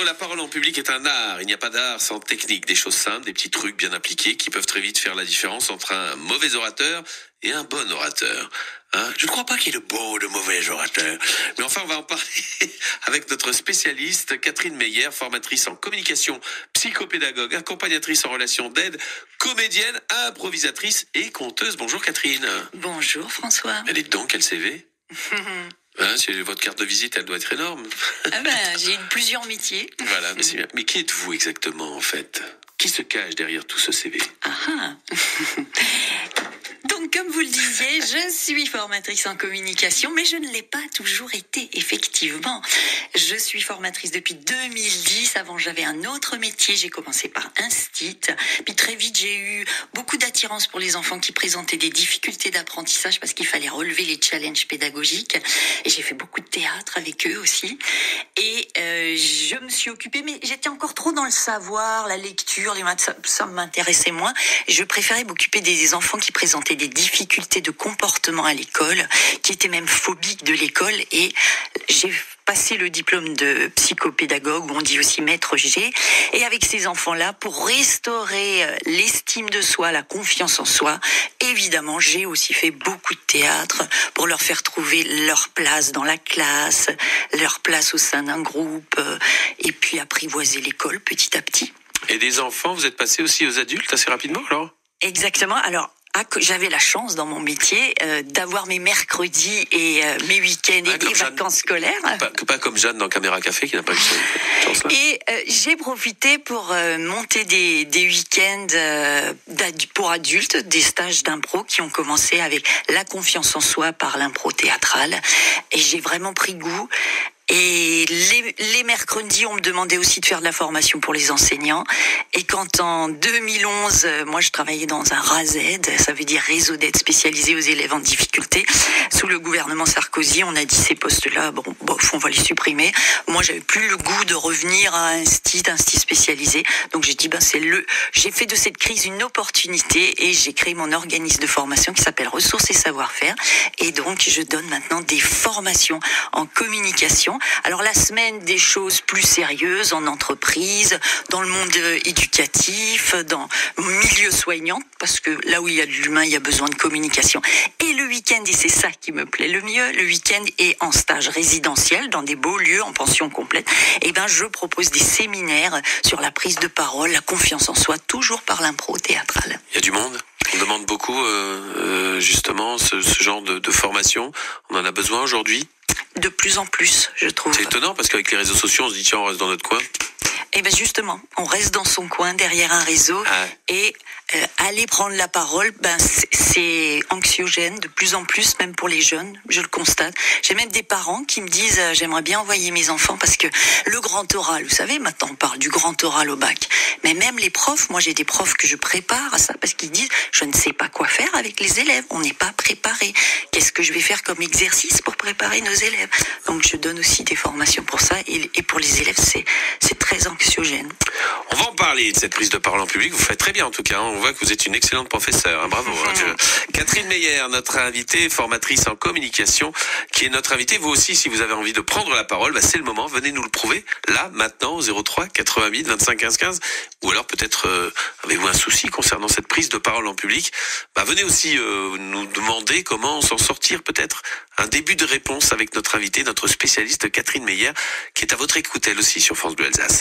Prendre la parole en public est un art. Il n'y a pas d'art sans technique, des choses simples, des petits trucs bien appliqués qui peuvent très vite faire la différence entre un mauvais orateur et un bon orateur. Je ne crois pas qu'il y ait de bons ou de mauvais orateurs. Mais enfin, on va en parler avec notre spécialiste, Catherine Meyer, formatrice en communication, psychopédagogue, accompagnatrice en relations d'aide, comédienne, improvisatrice et conteuse. Bonjour Catherine. Bonjour François. Mais dites donc, quel CV. C'est votre carte de visite, elle doit être énorme. J'ai eu plusieurs métiers. Voilà, mais c'est bien. Mais qui êtes-vous exactement en fait ? Qui se cache derrière tout ce CV ? Donc, comme vous le disiez, je suis formatrice en communication, mais je ne l'ai pas toujours été, effectivement. Je suis formatrice depuis 2010. Avant, j'avais un autre métier. J'ai commencé par Instit. Puis très vite, j'ai eu beaucoup d'attirance pour les enfants qui présentaient des difficultés d'apprentissage parce qu'il fallait relever les challenges pédagogiques. Et j'ai fait beaucoup de théâtre avec eux aussi. Et je me suis occupée, mais j'étais encore trop dans le savoir, la lecture, les maths, ça m'intéressait moins. Je préférais m'occuper des enfants qui présentaient des difficultés de comportement à l'école, qui étaient même phobiques de l'école, et j'ai passé le diplôme de psychopédagogue, où on dit aussi maître G, et avec ces enfants-là, pour restaurer l'estime de soi, la confiance en soi, évidemment, j'ai aussi fait beaucoup de théâtre pour leur faire trouver leur place dans la classe, leur place au sein d'un groupe, et puis apprivoiser l'école petit à petit. Et des enfants, vous êtes passé aussi aux adultes assez rapidement alors ? Exactement. Alors, j'avais la chance dans mon métier d'avoir mes mercredis et mes week-ends et des vacances scolaires. Pas comme Jeanne dans Caméra Café qui n'a pas eu cette chance-là. Et j'ai profité pour monter des week-ends pour adultes, des stages d'impro qui ont commencé avec la confiance en soi par l'impro théâtrale. Et j'ai vraiment pris goût. Et les mercredis, on me demandait aussi de faire de la formation pour les enseignants. Et quand en 2011, moi je travaillais dans un RASED, ça veut dire réseau d'aide spécialisée aux élèves en difficulté, sous le gouvernement Sarkozy, on a dit ces postes-là, on va les supprimer. Moi j'avais plus le goût de revenir à un site spécialisé. Donc j'ai dit, j'ai fait de cette crise une opportunité et j'ai créé mon organisme de formation qui s'appelle Ressources et Savoir-faire. Et donc je donne maintenant des formations en communication. Alors la semaine, des choses plus sérieuses en entreprise, dans le monde éducatif, dans le milieu soignant, parce que là où il y a de l'humain, il y a besoin de communication. Et le week-end, et c'est ça qui me plaît le mieux, le week-end est en stage résidentiel, dans des beaux lieux, en pension complète. Et je propose des séminaires sur la prise de parole, la confiance en soi, toujours par l'impro théâtrale. Il y a du monde ? On demande beaucoup justement ce genre de formation. On en a besoin aujourd'hui ? De plus en plus, je trouve. C'est étonnant parce qu'avec les réseaux sociaux, on se dit tiens, on reste dans notre coin. Et justement, on reste dans son coin, derrière un réseau, et aller prendre la parole, c'est anxiogène de plus en plus, même pour les jeunes, je le constate. J'ai même des parents qui me disent j'aimerais bien envoyer mes enfants parce que le grand oral, vous savez, maintenant on parle du grand oral au bac, mais même les profs, moi j'ai des profs que je prépare à ça parce qu'ils disent je ne sais pas quoi faire avec les élèves, on n'est pas préparé. Qu'est-ce que je vais faire comme exercice pour préparer nos élèves ? Donc je donne aussi des formations pour ça, et pour les élèves c'est très anxiogène. On va en parler de cette prise de parole en public. Vous faites très bien en tout cas. On voit que vous êtes une excellente professeure. Bravo. Catherine Meyer, notre invitée, formatrice en communication, qui est notre invitée. Vous aussi, si vous avez envie de prendre la parole, c'est le moment. Venez nous le prouver. Là, maintenant, au 03 88 25 15 15. Ou alors peut-être avez-vous un souci concernant cette prise de parole en public. Venez aussi nous demander comment s'en sortir, peut-être un début de réponse avec notre invitée, notre spécialiste Catherine Meyer, qui est à votre écoute elle aussi sur France Bleu Alsace.